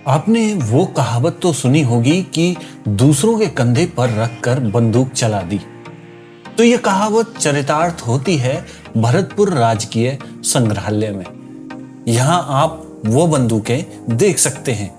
आपने वो कहावत तो सुनी होगी कि दूसरों के कंधे पर रखकर बंदूक चला दी। तो ये कहावत चरितार्थ होती है भरतपुर राजकीय संग्रहालय में। यहाँ आप वो बंदूकें देख सकते हैं,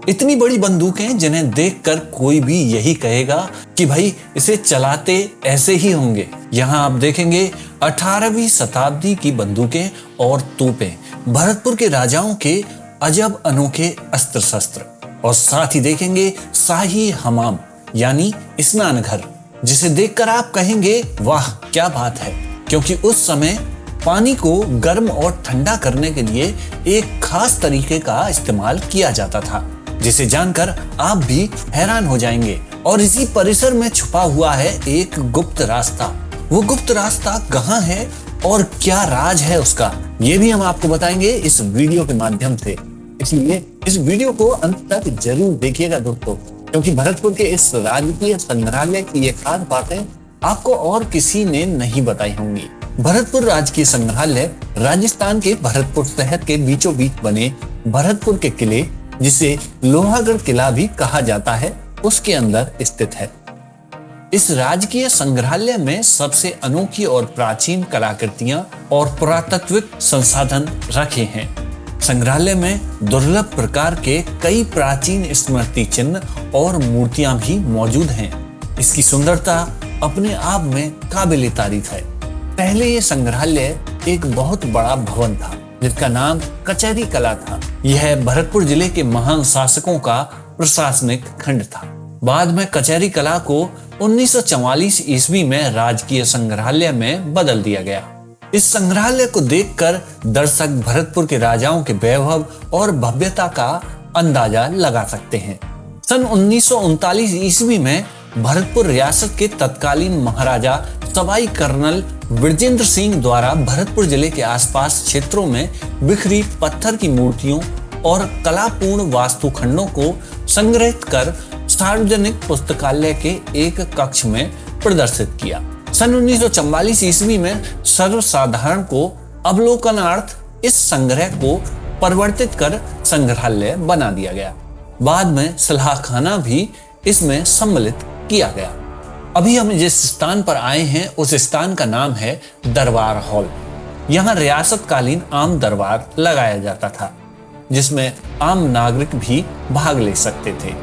इतनी बड़ी बंदूकें जिन्हें देखकर कोई भी यही कहेगा कि भाई इसे चलाते ऐसे ही होंगे। यहाँ आप देखेंगे 18वीं शताब्दी की बंदूकें और तोपें, भरतपुर के राजाओं के अजब अनोखे अस्त्र शस्त्र, और साथ ही देखेंगे शाही हमाम यानी स्नान घर, जिसे देखकर आप कहेंगे वाह क्या बात है, क्योंकि उस समय पानी को गर्म और ठंडा करने के लिए एक खास तरीके का इस्तेमाल किया जाता था, जिसे जानकर आप भी हैरान हो जाएंगे। और इसी परिसर में छुपा हुआ है एक गुप्त रास्ता। वो गुप्त रास्ता कहाँ है और क्या राज है उसका, ये भी हम आपको बताएंगे इस वीडियो के माध्यम से। इसलिए इस वीडियो को अंत तक जरूर देखिएगा दोस्तों, क्योंकि भरतपुर के इस राजकीय संग्रहालय की ये खास बातें आपको और किसी ने नहीं बताई होंगी। भरतपुर राजकीय संग्रहालय राजस्थान के भरतपुर शहर के बीचों बीच बने भरतपुर के किले, जिसे लोहागढ़ किला भी कहा जाता है, उसके अंदर स्थित है। इस राजकीय संग्रहालय में सबसे अनोखी और प्राचीन कलाकृतियां और पुरातत्विक संसाधन रखे हैं। संग्रहालय में दुर्लभ प्रकार के कई प्राचीन स्मृति चिन्ह और मूर्तियां भी मौजूद हैं। इसकी सुंदरता अपने आप में काबिल तारीफ है। पहले ये संग्रहालय एक बहुत बड़ा भवन था, जिसका नाम कचहरी कला था। यह भरतपुर जिले के महान शासकों का प्रशासनिक खंड था। बाद में कचहरी कला को 1944 ईस्वी में राजकीय संग्रहालय में बदल दिया गया। इस संग्रहालय को देखकर दर्शक भरतपुर के राजाओं के वैभव और भव्यता का अंदाजा लगा सकते हैं। सन 1939 ईस्वी में भरतपुर रियासत के तत्कालीन महाराजा सवाई कर्नल विजेंद्र सिंह द्वारा भरतपुर जिले के आसपास क्षेत्रों में बिखरी पत्थर की मूर्तियों और कलापूर्ण वास्तुखंडों को संग्रहित कर सार्वजनिक पुस्तकालय के एक कक्ष में प्रदर्शित किया। सन 1944 ईस्वी में सर्वसाधारण को अवलोकनार्थ इस संग्रह को परिवर्तित कर संग्रहालय बना दिया गया। बाद में सलाहखाना भी इसमें सम्मिलित किया गया। अभी हम जिस स्थान पर आए हैं उस स्थान का नाम है दरबार हॉल। यहाँ रियासतकालीन आम दरबार लगाया जाता था, जिसमें आम नागरिक भी भाग ले सकते थे।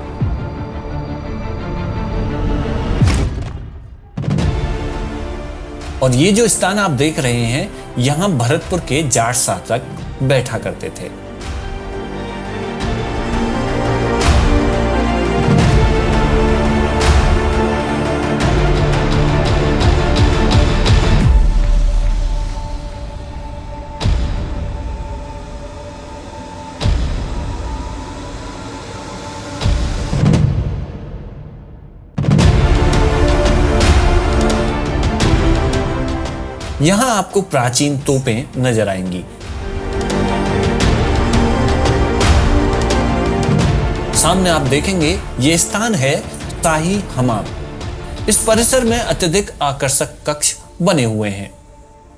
और ये जो स्थान आप देख रहे हैं, यहाँ भरतपुर के जाट शासक बैठा करते थे। यहां आपको प्राचीन तोपें नजर आएंगी। सामने आप देखेंगे ये स्थान है शाही हमाम। इस परिसर में अत्यधिक आकर्षक कक्ष बने हुए हैं।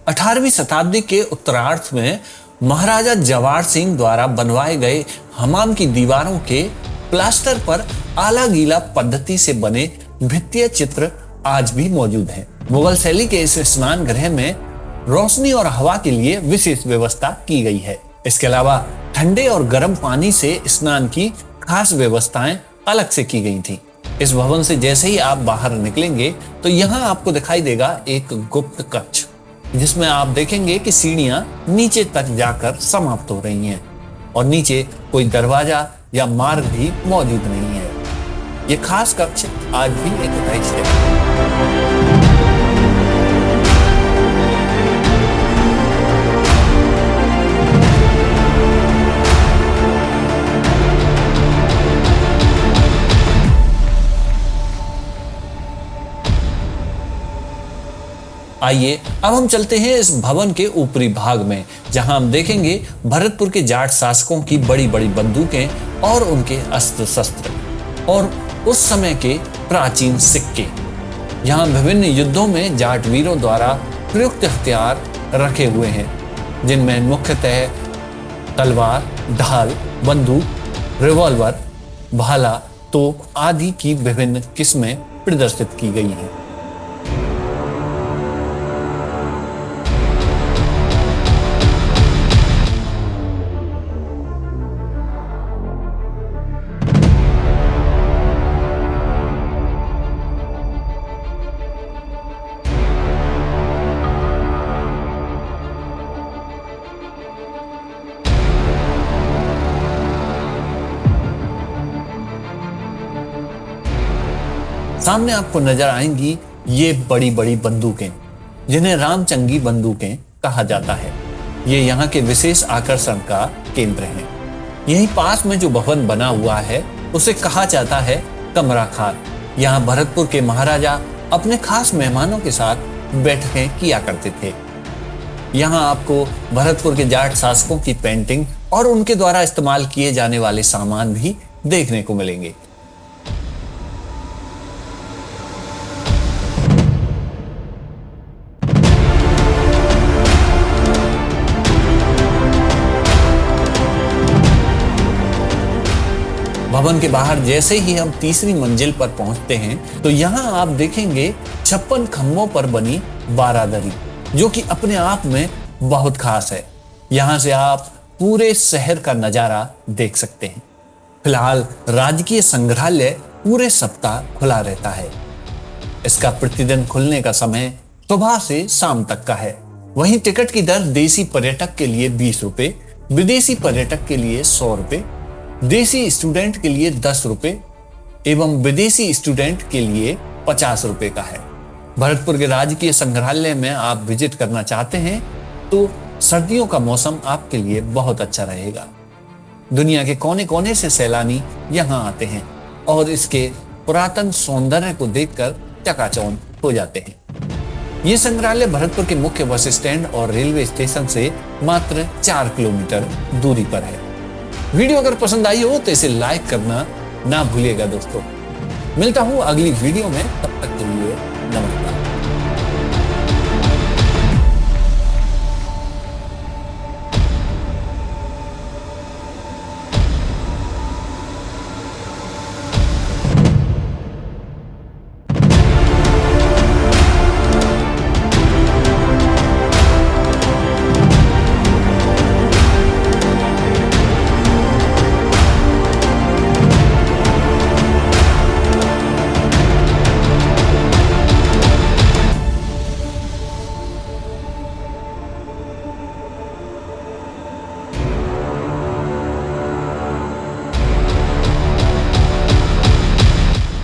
18वीं शताब्दी के उत्तरार्ध में महाराजा जवाहर सिंह द्वारा बनवाए गए हमाम की दीवारों के प्लास्टर पर आला गीला पद्धति से बने भित्तीय चित्र आज भी मौजूद हैं। मुगल शैली के इस स्नान गृह में रोशनी और हवा के लिए विशेष व्यवस्था की गई है। इसके अलावा ठंडे और गर्म पानी से स्नान की खास व्यवस्थाएं अलग से की गई थी। इस भवन से जैसे ही आप बाहर निकलेंगे तो यहाँ आपको दिखाई देगा एक गुप्त कक्ष, जिसमें आप देखेंगे कि सीढ़ियां नीचे तक जाकर समाप्त हो रही हैं और नीचे कोई दरवाजा या मार्ग भी मौजूद नहीं है। ये खास कक्ष आज भी एक रहस्य है। आइए अब हम चलते हैं इस भवन के ऊपरी भाग में, जहां हम देखेंगे भरतपुर के जाट शासकों की बड़ी बड़ी बंदूकें और उनके अस्त्र शस्त्र और उस समय के प्राचीन सिक्के। यहाँ विभिन्न युद्धों में जाट वीरों द्वारा प्रयुक्त हथियार रखे हुए हैं, जिनमें मुख्यतः तलवार, ढाल, बंदूक, रिवॉल्वर, भाला, तोप आदि की विभिन्न किस्में प्रदर्शित की गई हैं। सामने आपको नजर आएंगी ये बड़ी बड़ी बंदूकें, जिन्हें रामचंगी बंदूकें कहा जाता है। ये यहाँ के विशेष आकर्षण का केंद्र हैं। यहीं पास में जो भवन बना हुआ है उसे कहा जाता है कमरा खार। यहाँ भरतपुर के महाराजा अपने खास मेहमानों के साथ बैठकें किया करते थे। यहाँ आपको भरतपुर के जाट शासकों की पेंटिंग और उनके द्वारा इस्तेमाल किए जाने वाले सामान भी देखने को मिलेंगे। भवन के बाहर जैसे ही हम तीसरी मंजिल पर पहुंचते हैं तो यहाँ आप देखेंगे 56 खंभों पर बनी बारादरी, जो कि अपने आप में बहुत खास है। यहाँ से आप पूरे शहर का नजारा देख सकते हैं। फिलहाल राजकीय संग्रहालय पूरे सप्ताह खुला रहता है। इसका प्रतिदिन खुलने का समय सुबह से शाम तक का है। वहीं टिकट की दर देसी पर्यटक के लिए 20 रुपए, विदेशी पर्यटक के लिए 100 रुपए, देसी स्टूडेंट के लिए 10 रुपए एवं विदेशी स्टूडेंट के लिए 50 रुपए का है। भरतपुर के राजकीय संग्रहालय में आप विजिट करना चाहते हैं तो सर्दियों का मौसम आपके लिए बहुत अच्छा रहेगा। दुनिया के कोने कोने से सैलानी यहाँ आते हैं और इसके पुरातन सौंदर्य को देखकर चकाचौंध हो जाते हैं। ये संग्रहालय भरतपुर के मुख्य बस स्टैंड और रेलवे स्टेशन से मात्र 4 किलोमीटर दूरी पर है। वीडियो अगर पसंद आई हो तो इसे लाइक करना ना भूलिएगा दोस्तों। मिलता हूं अगली वीडियो में, तब तक के लिए नमस्कार।